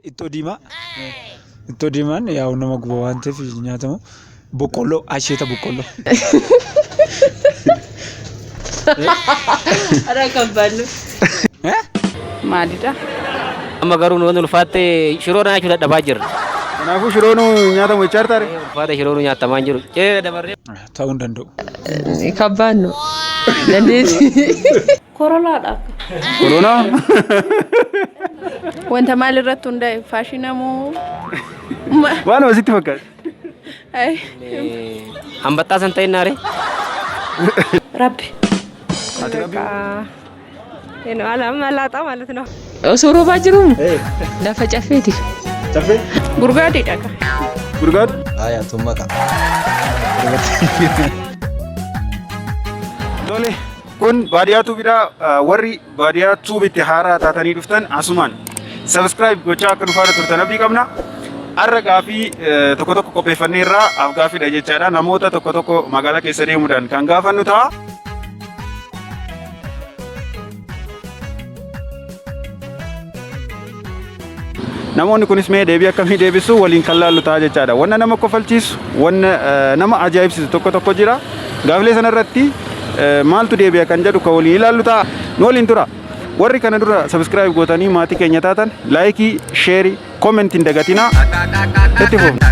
Ittoo diimaa. Ittoo diimaan yaa'u nama guba waan ta'eef nyaatamu. Boqqolloo asheeta boqqolloo. Ada kabanu. Maalidha? Amma garuu nu ulfaatte shiroo nyaachuu dadhabaa jirra. Kanaafuu shiroon nyaatamu jechaartaare. Ulfaatte shiroon nyaatamaa jiru. Dabarree. Ta'uu hin danda'u. Kabanu. Dandeessi. Korolaadha. Koronaa. Wanta maal irratti hundaa'e faashina moo? Waan wasitti fakkaata. Hambataa san ta'e naare. Rabbi. Ati rabbi. Eno ala malata ማለት ነው. Osoo roobaa jiru lafa caffeeti. Caffee? Gurgaadhiidha ka. Gurgaad? Aya tummaqa. Tole kun baadiyyaatu biraa warri baadiyyaatu bitti haaraa taatanii dhuftan asumaan subscribe gochaa akka dhufaara turtan abdii qabna. Har'a gaafii tokko tokko qopheeffanneerraa afgaafiidha jechaadha. Namoota tokko tokko magaalaa keessa deemuudhaan kan gaafannu ta'a. Namoonni kunis mee deebii akkamii deebisu waliin kan laallu ta'a jechaadha. Wanna nama kofalchiisu, wanna nama ajaa'ibsiisu tokko tokko jira. Gaafilee sanarratti maaltu deebi'a kan jedhu kan waliin ilaallu ta'a. Nu waliin tura. Warri kana dura subscribe gootanii maatii keenya taatan laayikii, sheerii, koomentiin dagatinaa. Itti fuufna.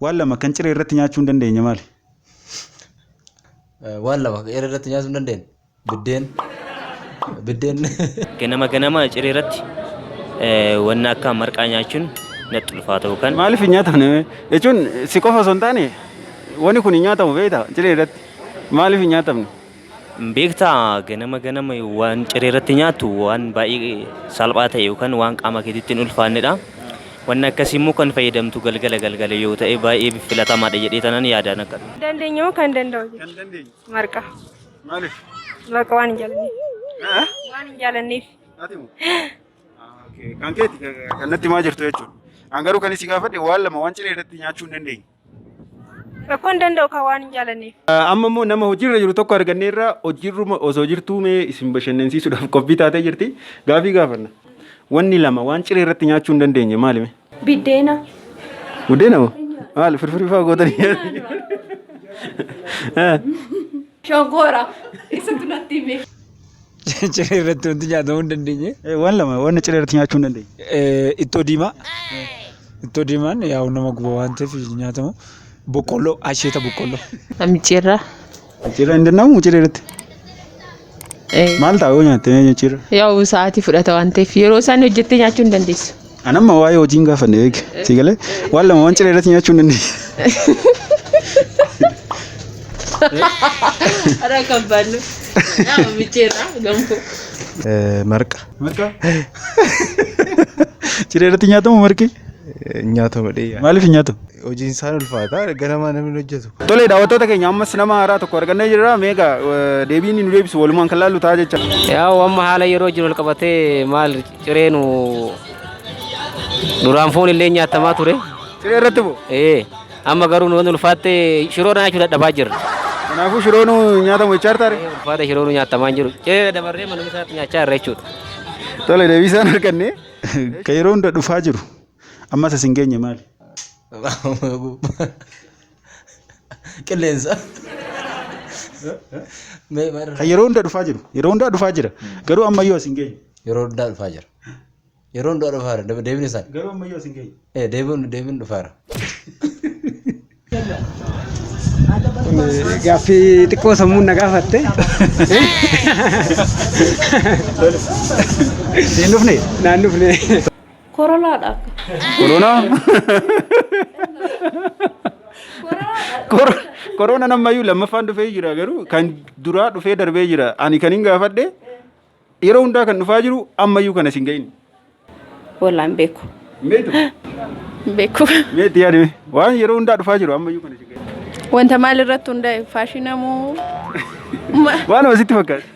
Waan lama kan ciree irratti nyaachuu hin dandeenye maali? Waan lama irratti nyaachuu hin dandeenye. Biddeen. Ganama ciree irratti wanna akka marqaa nyaachuun natti ulfaata kan. Maaliif hin nyaatamne? Jechuun si qofa osoo hin taane wanni kun hin nyaatamu beektaa ciree irratti. Maaliif hin nyaatamne? Beektaa ganama waan ciree irratti nyaatu waan baay'ee salphaa ta'e yookaan waan qaama keetitti hin ulfaannedha. Wanna akkasii immoo kan fayyadamtu galgala yoo ta'e baay'ee filatamaadha jedhee tanan yaadaan akka. Dandeenyu kan danda'u. Kan dandeenyu. Marqa. Maaliif? Marqa waan hin jaalanneef. Waan hin jaalanneef. Atimu? Kan keeti kan natti maa jirtu jechuudha. An garuu kan isi gaafadhe waan lama waan ciree irratti nyaachuu hin dandeenye. Rakkoo hin danda'u kan waan hin jaalanneef. Amma immoo nama hojiirra jiru tokko arganneerra hojiirruma osoo jirtuu mee isin bashannansiisuudhaaf qophii taatee jirti. Gaafii gaafanna. Wanni lama waan ciree irratti nyaachuu hin dandeenye maalime? Biddeena. Buddeena moo? Maali firfirii fa'aa gootanii? Shonkoora. Isatu natti hime. Ciree irratti wanti nyaatamuu hin dandeenye. Waan lama waan ciree irratti nyaachuu hin dandeenye. Ittoo diimaa. Ittoo diimaan yaa'u nama guba waan ta'eef nyaatamu. Boqqolloo asheeta boqqolloo. Amicheerraa. Ciree hin danda'amu ciree irratti. Maal ta'a yoo nyaatte ciree? Yaa'u sa'aatii fudhata waan ta'eef yeroo isaan hojjettee nyaachuu hin dandeessu. Anamma waa'ee hojiin gaafanne eege. Si galee waan lama waan ciree irratti nyaachuu hin dandeessu. Ada kabanu. Nama amicheerraa gamko. Marqa. Marqa? Ciree irratti nyaatamu marqi? Nyaatama dheeyyaa. Maaliif nyaatamu? Hojiin isaan ulfaataa ganama namni hojjetu. Tole daawwattoota keenya ammas nama haaraa tokko argannee jirra. Meegaa deebiin nu deebisu walumaan kan laallu ta'a jecha. Yaa'u amma haala yeroo jiru ol qabatee maal cireenu duraan foon illee nyaatamaa ture. Ciree irratti moo? Amma garuu nu ulfaatte shiroo nyaachuu dadhabaa jirra. Kanaafuu shiroon nyaatamu jechaartaare. Ulfaatte shiroo nyaatamaa jiru. Dabarree manuma isaatti nyaachaa irra jechuudha. Tole deebii isaan arganne kan yeroo hunda dhufaa jiru. Ammas asin geenye maali? Qilleensa. Kan yeroo hunda dhufaa jiru. Yeroo hunda dhufaa jira. Garuu ammayyuu asin geenye. Yeroo hundaa dhufaa jira. Yeroo hundaa dhufaa jira. Deebiin isaan. Garuu ammayyuu asin geenye. Deebiin dhufaa jira. Gaafii xiqqoo sammuun na gaafatte. Siin dhufne? Naan dhufne. Korolaadha. Koronaa? Korona nammayyuu lammaffaan dhufee jira garuu kan duraa dhufee darbee jira. Ani kan hin gaafadhe yeroo hundaa kan dhufaa jiru ammayyuu kan asin ga'in. Wallaan beeku. Meetu? Beeku. Meetu yaadime? Waan yeroo hundaa dhufaa jiru ammayyuu kan asin ga'in. Wanta maal irratti hundaa'e faashina moo? Waan wasitti fakkaata.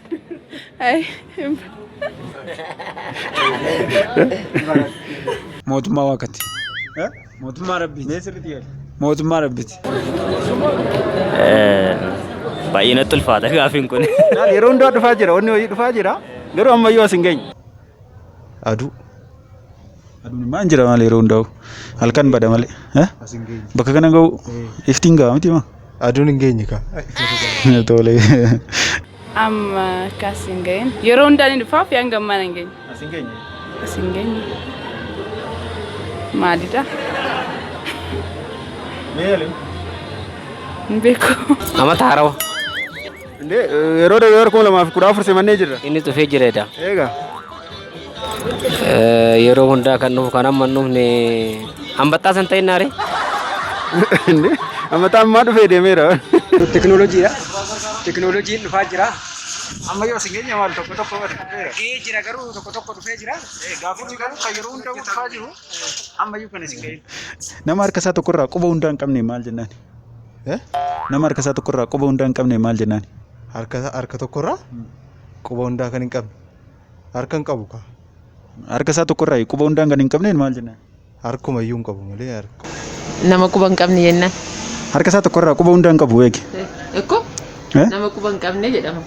Mootummaa waaqati. Mootummaa rabbiiti. Mootummaa rabbiiti. baay'ee natti ulfaata gaafiin kun. Laal yeroo hundaa dhufaa jira wanni wayii dhufaa jira garuu ammayyuu as hin geenye. Aduu. Aduun maal jira maal yeroo hundaa'u halkan bada malee. Bakka kana ga'u iftiin ga'a miti maa. Aduun hin geenye kaa. Tole. Amma akkas hin ga'in yeroo hundaan hin dhufaaf yaan gammaan hin geenye. As hin geenye. As hin geenye. Maalidha? Meelee. Hin beeku. Amata harawa. Yeroo darbe 2014 simannee jirra. Inni dhufee jireedha. Eegaa. Yeroo hundaa kan dhufu kan amma dhufne hambataa san ta'in naare. Hambataa ammaa dhufee deemeera. Teknooloojiidha. Teknooloojiin dhufaa jira. Ammayyuu as hin geenye maal tokko dhufeera. Gahee jira garuu tokko dhufee jira. Gaaffichi garuu kan yeroo hundaa dhufaa jiru ammayyuu kan as hin geenye. Nama harka isaa tokkorraa quba hundaa hin qabne maal jennaan? Nama harka isaa tokkorraa quba hundaa hin qabne maal jennaan? Harka tokkorraa quba hundaa kan hin qabne. Harka hin qabu kaa. Harka isaa tokkorraa quba hundaa kan hin qabne maal jennaan? Harkumayyuu hin qabu malee harka. Nama quba hin qabne jennaan. Harka isaa tokkorraa quba hundaa hin qabu eegi. Ekkoo? Nama quba hin qabne jedhama.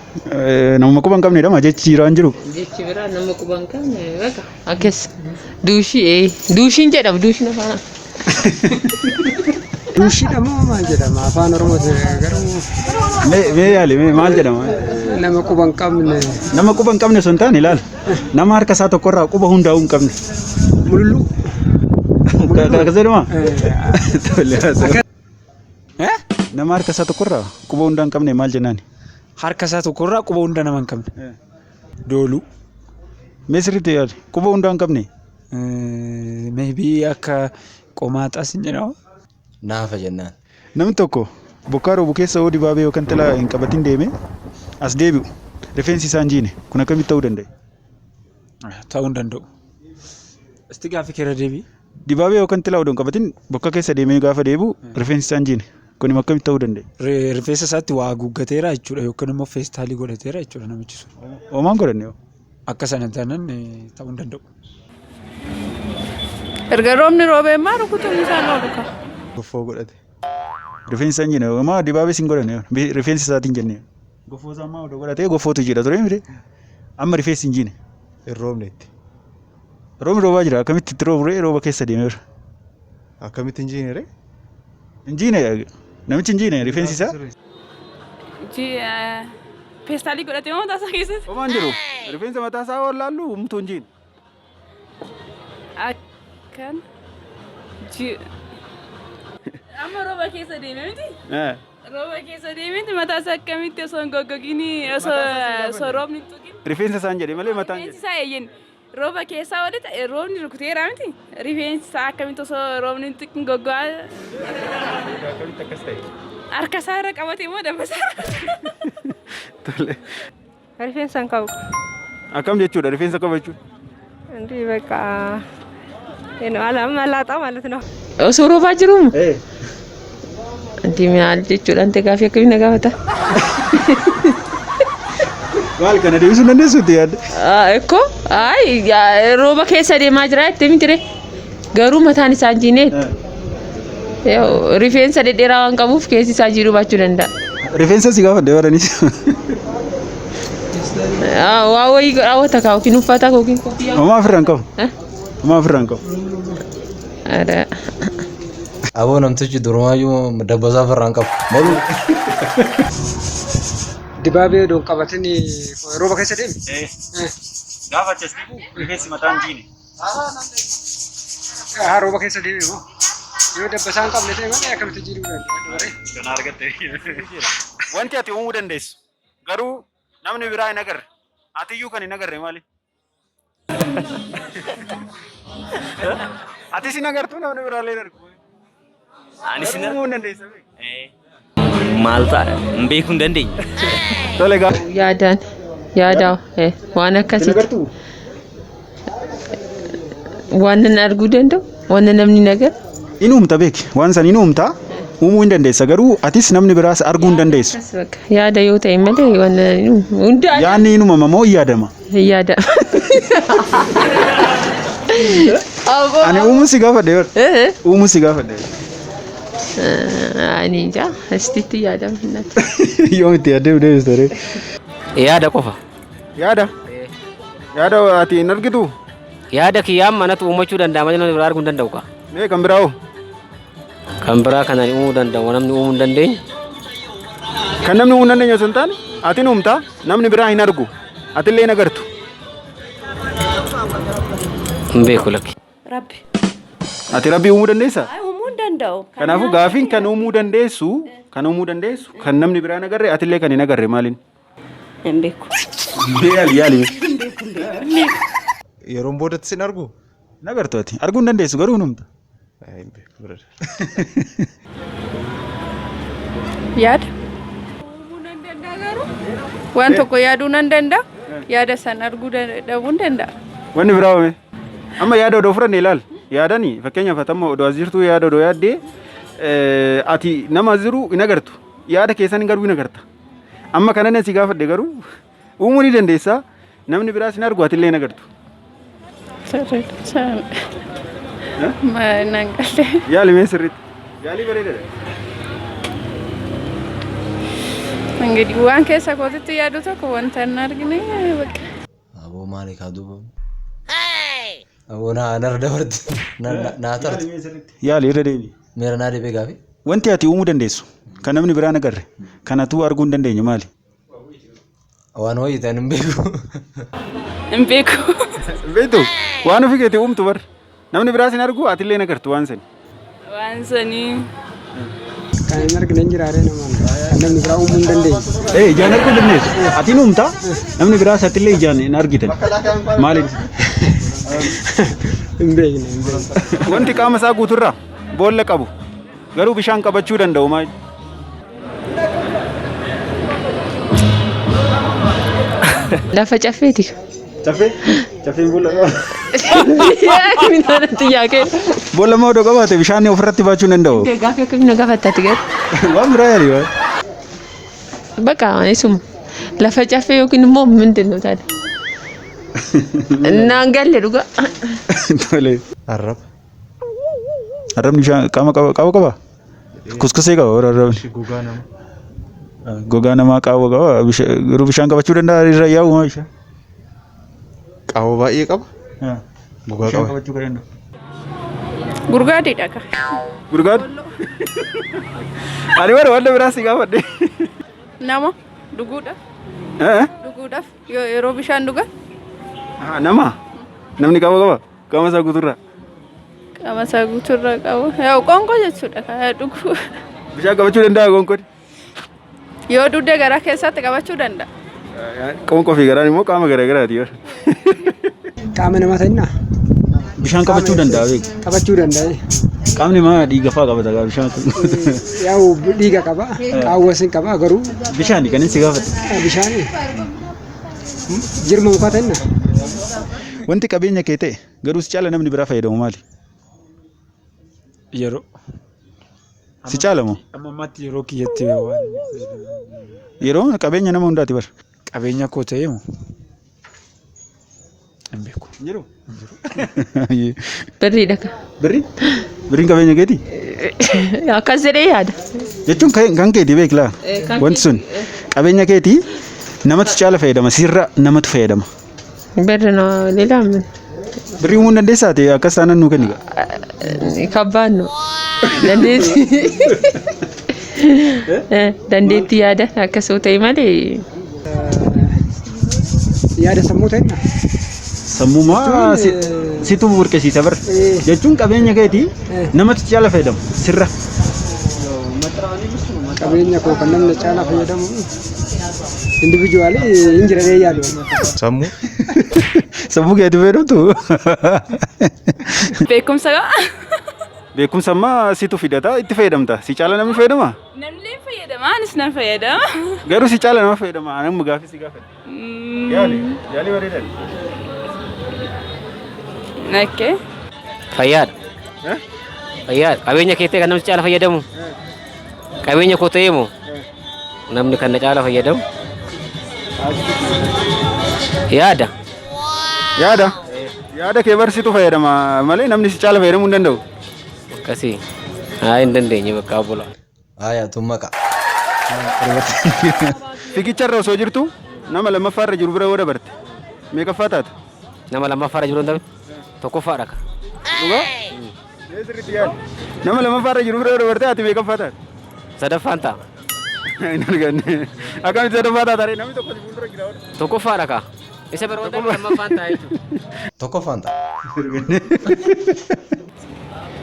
Nama quba hin qabnedha maa jechi jiraan jiru. Jechi biraa nama quba hin qabne bakka akkas duushiin jedhama duushiin afaan. Duushiidha moo maal jedhama afaan Oromooti garuu. Mee yaali maal jedhama? Nama quba hin qabne. Nama quba hin qabne sun taane ilaala. Nama harka isaa tokkorraa quba hundaa hin qabne. Mululu. Akkas jedhama? Nama harka isaa tokkorraa quba hundaa hin qabne maal jennaani? Harka isaa tokkorraa quba hundaa nama hin qabne. Dooluu. Mee sirriitti yaali quba hundaa hin qabne? Maybii akka qomaaxaas hin jedhamu. Naafa jennaan. Namni tokko bokkaa roobu keessa yoo dibaabee yookaan xilaa hin qabatin deeme as deebi'u rifeensi isaa hin jiine kun akkamitti ta'uu danda'a? Ta'uu hin danda'u. Isti gaaffii keera deebii. Dibaabee yookaan xilaa odoo hin qabatin bokkaa keessa deemee gaafa deebi'u rifeensi isaa hin jiine kun akkamitti ta'uu danda'a? Rifeensa isaatti waa haguuggateera jechuudha yookaan immoo feestaalii godhateera jechuudha namichi sun. Hoomaan godhanne yoo? Akka sana taanaan ta'uu hin danda'u. Erga roobni roobee maa rukutuun isaan oolu ka. Goffoo godhate. Rifeensi isaa hin jiine maa dibaabee sin godhanne rifeensi isaatiin jennee. Goffoo isaa maa odoo godhatee goffootu jira ture mire amma rifeensi hin jiine. Hin roobnetti. Roobni roobaa jira akkamitti itti roobure rooba keessa deemeera. Akkamitti hin jiine ree? Hin jiine namichi hin jiine rifeensi isaa. Feestaalii godhatee moo taasaa keessatti? Hoomaan jiru rifeensa mataa isaa waan laallu humtuu hin jiine. Akkan amma rooba keessa deeme miti? Rooba keessa deeme miti mataa isaa akkamitti osoo hin goggogiin osoo roobni hin tuqin? Rifeensa isaa hin jedhe malee mataan jedhe. Rifeensi isaa eeyyen rooba keessaa wadata roobni rukuteera miti? Rifeensi isaa akkamitti osoo roobni hin tuqin goggogaa? Akkamitti akkas ta'e? Harka isaa irra qabatee moo dabbasaa? Tole. Rifeensa hin qabu. Akkam jechuudha rifeensa qaba jechuudha? እንዲህ በቃ አላጣ ማለት ነው። ሱሩባ ጅሩም እንዲህ ሚያል jechuudha ante gaafii akkamiin nagaafata? Maal kana deebisuu dandeessuutti yaadde? Ekko rooba keessa deemaa jira jettee miti garuu mataan isaa hin jiine rifeensa dhedheeraa waan qabuuf keessi isaa jiidhuu baachuu danda'a. Rifeensa si gaafadde baranis. Waa wayii raawwata kaa yookiin uffata yookiin koffiyyaa. Homaa ofirraa hin qabu. Homaa ofirraa hin qabu. Aboo namtichi durumaayyuu dabbasaa ofirraa hin qabu. Malu. Dibaabee odoo hin qabatin rooba keessa deemi. Gaafa achas deemu rifeensi mataa hin jiine. Rooba keessa deemi moo? Yoo dabbasaa hin qabne ta'e malee akkamitti jiidhuu danda'a? Kana argatte. Wanti ati uumuu dandeessu garuu namni biraa hin agarre atiyyuu kan hin agarre maali? Ati sin agartuu namni biraa illee hin argu. Ani sin uumuu hin dandeessa. Maal ta'a hin beekuu hin dandeenye. Tole gaa. Yaadaa waan akkasitti waan nan arguu danda'u waan namni hin agarre. In uumta beeki waan san in uumta. Uumuu hin dandeessa garuu atis namni biraas arguu hin dandeessu. Yaada yoo ta'e malee waan hundaa. Yaadni in uumama moo hin yaadama? Hin yaadama. Ani uumuu si gaafadhe. Uumuu si gaafadhe. Ani ija astitti yaadamna. Yoom itti yaaddeef deebistare? Yaada qofa. Yaada? Yaada ati hin argitu? Yaada kiyyaan manatti uumachuu danda'a malee namni biraa arguu hin danda'u kaa. Mee kan biraa hoo? Kan biraa kana uumuu danda'u namni uumuu hin dandeenye. Kan namni uumuu hin dandeenye osoo hin taane ati uumtaa namni biraa hin argu atillee hin agartu. Hin beeku lakki. Rabbi. Ati rabbii uumuu dandeessaa? Uumuu hin danda'u. Kanaafuu gaafiin kan uumuu dandeessu kan namni biraa hin agarre atillee kan hin agarre maaliin? Hin beeku. Yaali. Yeroon boodatti sin argu? Nagartu ati arguu hin dandeessu garuu uumta. Hin beeku brother. Yaada. Uumuu nan danda'a garuu waan tokko yaaduu nan danda'a. Yaada san arguu dhabuu danda'a. Wanni biraa oome? Amma yaada odoo fudhanne ilaal. Yaadanii fakkeenyaaf atamma odoo as jirtu yaada odoo yaaddee ati nama as jiru hin agartu. Yaada keessan garuu hin agarta. Amma kana nasi gaafadhe garuu uumuu ni dandeessaa. Namni biraas hin argu atillee hin agartu. Nangalee. Yaali mee sirriitti. Yaalii bareedaadha. Enggak waan keessa kootitti yaadu tokko wanta hin argine bakka. Aboo maali kaa duuba? Aboo naa dabarti. Naa tarti. Yaali irra deebi. Meera naa deebee Gaafif. Wanti ati uumuu dandeessu kan namni biraan agarre kanatu arguu hin dandeenye maali? Waan wayii ta'an hin beeku. Hin beeku. Beektu waan ofii keetii uumtu bar namni biraas hin argu atillee hin agartu waan sani. Waan sanii. Kan hin argine hin jiraare namaan namni biraa uumuu hin dandeenye. Ijaan arguu dandeessu. Ati uumta namni biraas atillee ijaan hin argitan. Maaliin? Hin beekne. Wanti qaama isaa guuturraa boolla qabu garuu bishaan qabachuu danda'u maali? Lafa caffeeti. Caffeen boolla qaba. Minaan xiyyaaqee. Boolla moo odoo qabaate bishaan ofirratti baachuu danda'u? Gaafii akkamii gaafattati garu? Waan biraa yaali waan. Bakka isuma lafa caffee yookiin immoo mindin nu taate. Naan galle dhuga. Tole. Arraba. Arrabni qaama qaba? Kuskusee qaba arrabni. Gogaa nama. Gogaa namaa qaama qaba garuu bishaan qabachuu danda'a irra yaa'u maa bishaan? Qaama baay'ee qaba. Gogaa Bishaan qaba. qabachuu kan danda'u. Gurgaadhiidha ka. Gurgaadhu? Ani bara wanta biraas si gaafadhe. Nama dhuguudhaaf. Dhuguudhaaf yeroo bishaan dhugan. Nama? Namni qaama qaba? Qaama isaa guuturraa? Qaama isaa guuturraa qabu. Yaa qoonqoo jechuudha ka dhuguu. Bishaan qabachuu danda'a qoonqoon? Yoo dugda garaa keessatti qabachuu danda'a. Qoonqoo fi garaan immoo qaama garaa garaati. Qaama namaa ta'inna. Bishaan qabachuu danda'a beeku. Qabachuu danda'a. Qaamni maa dhiiga fa'aa qabata gaa bishaan kun. Yaa'u dhiiga qaba. Qaawwas hin qaba garuu. Bishaan kan inni si gaafate. Bishaan jirma mukaa ta'inna. Wanti qabeenya kee ta'e garuu si caala namni biraa fayyadamu maali? Yeroo. Si caala moo? Amma ammatti yeroo kiyyatti waan. Yeroo qabeenya nama hundaati bar. Qabeenya koo ta'ee moo? Hin beeku. Jiru. Birriidha ka. Birri? Birriin qabeenya keeti? Akkas jedhee yaada. Jechuun kan keeti beeklaa. Wanti sun qabeenya keeti namatti caala fayyadama sirra namatu fayyadama. Birri na lilaamin. Birrii uumuu dandeessaa ta'e akkas taanaan nuu kenni. Kabbaannu. Dandeetti yaada akkasoo ta'e malee. Yaada sammuu ta'inna. Sammumaa situ burqisiisa bar. Jechuun qabeenya keeti namatti caala fayyadamu sirra. Qabeenya koo kan namni caalaa fayyadamu individuaalii hin jiranii yaadu. Sammuu. Sammuu keeti fayyadamtu. Beekumsa gaa. Beekumsa ammaa situ fidata itti fayyadamta. Si caala namni fayyadama? Namni fayyadama anis nan fayyadama. Garuu si caala nama fayyadama. Anamma gaafii si gaafadhe. Yaali bareedan. Okay. Fayyaadha. Fayyaadha. Qabeenya kee ta'e kan namni caala fayyadamu. Qabeenya koo ta'ee moo namni kan na caala fayyadamu. Yaada. Yaada kee barsitu fayyadama malee namni si caala fayyadamuu hin danda'u. Akkasii. Ay, dandeenye bakka bula. Aya tummaqa. Fiigicharra osoo jirtu nama lammaffaarra jiru bira yoo dabarte meeqaffaa taata? Nama lammaffaa jiru ndabe. Tokkoffaadha ka. Dhugaa? Nama lammaffaarra jiru bira yoo dabarte ati meeqaffaa taata? Sadaffaan ta'a. Hin arganne. Akkamitti sadaffaa taata ree namni tokko si fuuldura jira. Tokkoffaadha ka. Isa bira wanta lammaffaan ta'a jechuudha. Tokkoffaan ta'a.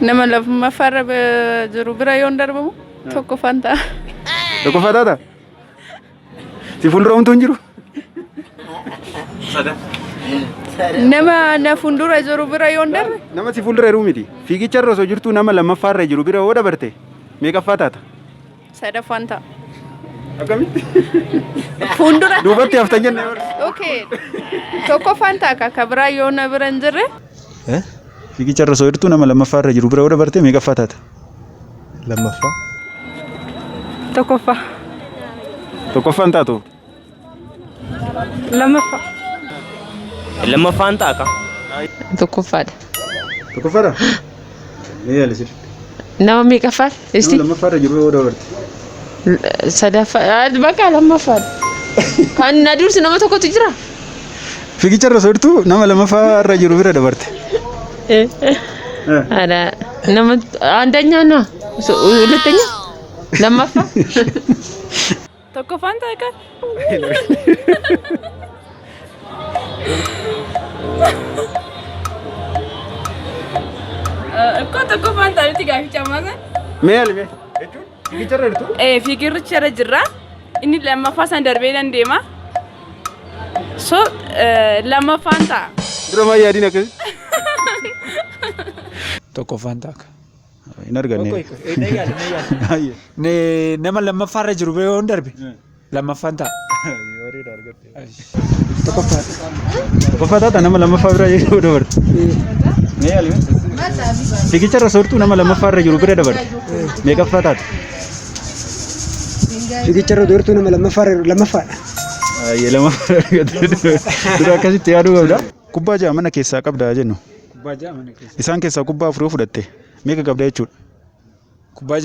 Nama lammaffaarra jiru bira yoo darbamu tokkoffaan ta'a. Tokkoffaa taata? Si fuuldura homtuu hin jiru? Nama na fuuldura jiru bira yoo darbe Nama si fuuldura jiru miti. Fiigicharra osoo jirtu nama lammaffaarra jiru bira yoo dabarte meeqaffaa taata? sadaffaan ta'a. Akkamitti? Fuuldura. Duubatti haftan jenne. Okay. Tokkoffaan ta'a ka biraa yoo na bira hin jirre. Fiigicharra osoo jirtu nama lammaffaarra jiru bira yoo dabarte meeqaffaa taata? Lammaffaa. Tokkoffaa. Tokkoffaan taatu? Lammaffaa. Lammaffaan ta'a ka. Tokkoffaadha. Tokkoffaadha? Mee yaalisir. Nama meeqaffaadha? Isti? Nama lammaffaarra jiru yoo dabarte. Sadaffaa. Bakka lammaffaadha. Kan na dursi nama tokkotu jira? Fiigicharra osoo jirtu nama lammaffaarra jiru bira dabarte. Ada nama andanya na. Hulatnya? Lammaffaa? Tokkoffaan ta'a ka. Kau tokkoffaan ta'a nuti gaaficha maasan? Mee yaali mee? Fiigicharra jirtu? Fiigicharra jirra. Inni lammaffaa san darbee dandeema. So lammaffaan ta'a. Dura maa yaadiin akkasi? Tokkoffaan ta'a. Hin arganne. Nama lammaffaarra jiru bira yoo darbe lammaffaan ta'a. Tokkoffaa taata nama lammaffaa bira yoo dabarte. Mee yaali mee? Fiigicharra osoo jirtu nama lammaffaarra jiru bira dabarte. Meeqaffaa taata? Fiigicharra jirtu nama lammaffaa. Ayyee lammaffaa dura akkasitti yaaduu qabda. Kubbaa ja'a mana keessaa qabdaa jennu. Isaan keessaa kubbaa afurii fudhatte meeqa qabda jechuudha? Kubbaa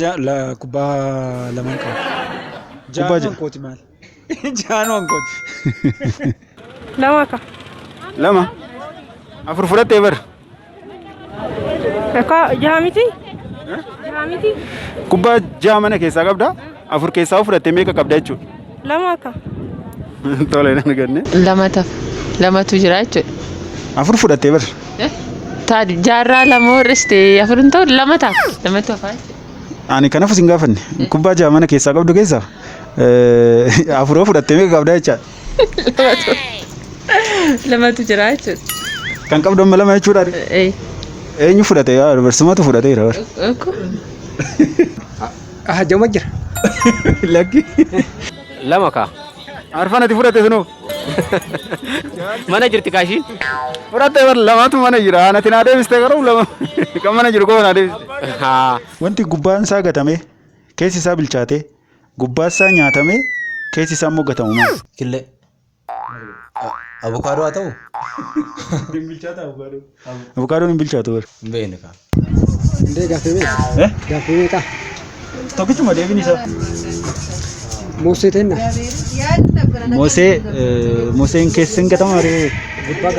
lamaan qaba. Kubbaa ja'a. Kooti maal? Jaanuun kooti. Lama ka. Lama? Afur fudhattee bara? Jaha miti? Jaha miti? Kubbaa ja'a mana keessaa qabda. Afur keessaa fudhattee meeqa qabda jechuudha? Lama ka. Tole hin arganne. Lamatu jira jechuudha. Afur fudhattee bara? Taadi jaarraa lama horriste afurin ta'u lama ta'a. Lamatu afaan. Ani kanaaf sin gaafanne. Kubbaa ja'a mana keessaa qabdu keessaa afuroo fudhattee meeqa qabda jechaadha? Lamatu jira jechuudha. Kan qabdu amma lama jechuudha. Eenyu fudhate? Dubarsimatu fudhateera. Jama jira. Lakki. Lama ka. Arfan ati fudhate sunoo? Mana jirti kaashiin? Fudhattee bara lamatu mana jira. Anati naa deebistee garuu lama kan mana jiru koo naa deebiste. Wanti gubbaan isaa gatame keessi isaa bilchaate gubbaan isaa nyaatame keessi isaa immoo gatamu maal? Killee. Abukaadoo haa ta'u? Hin bilchaata abukaadoo. Abukaadoon hin bilchaatu bara. Hin beekne kaa. Indee gaaffii meeqa? Gaaffii meeqa? Tokkichuma deebiin isaa. Moosee tenna. Mooseen keessi hin gatama ree.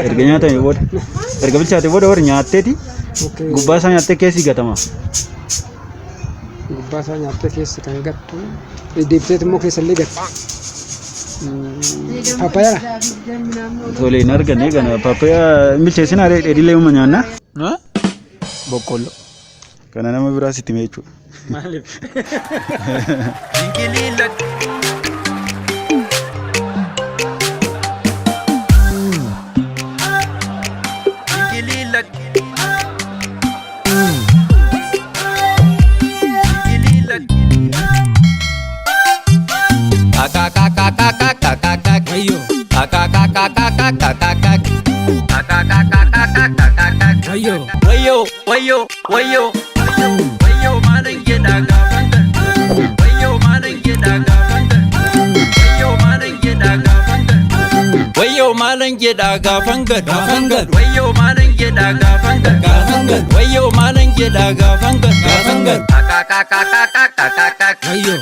Erga nyaatame booda. Erga bilchaate booda warri nyaatteeti. Gubbaa isaa nyaattee keessi gatama. Gubbaa isaa nyaattee keessi kan gattu. Deebiteet immoo keessallee gattu. Paappayaa. Tole hin arganne kana paappayaa bilcheessinaa dheedhiilee uuma nyaanna. Boqqolloo. Kana nama biraa sitti mee jechuudha. Maaliif? Wayo malan gida gafan gad wayo malan gida gafan Wayo malan gida gafangar wayo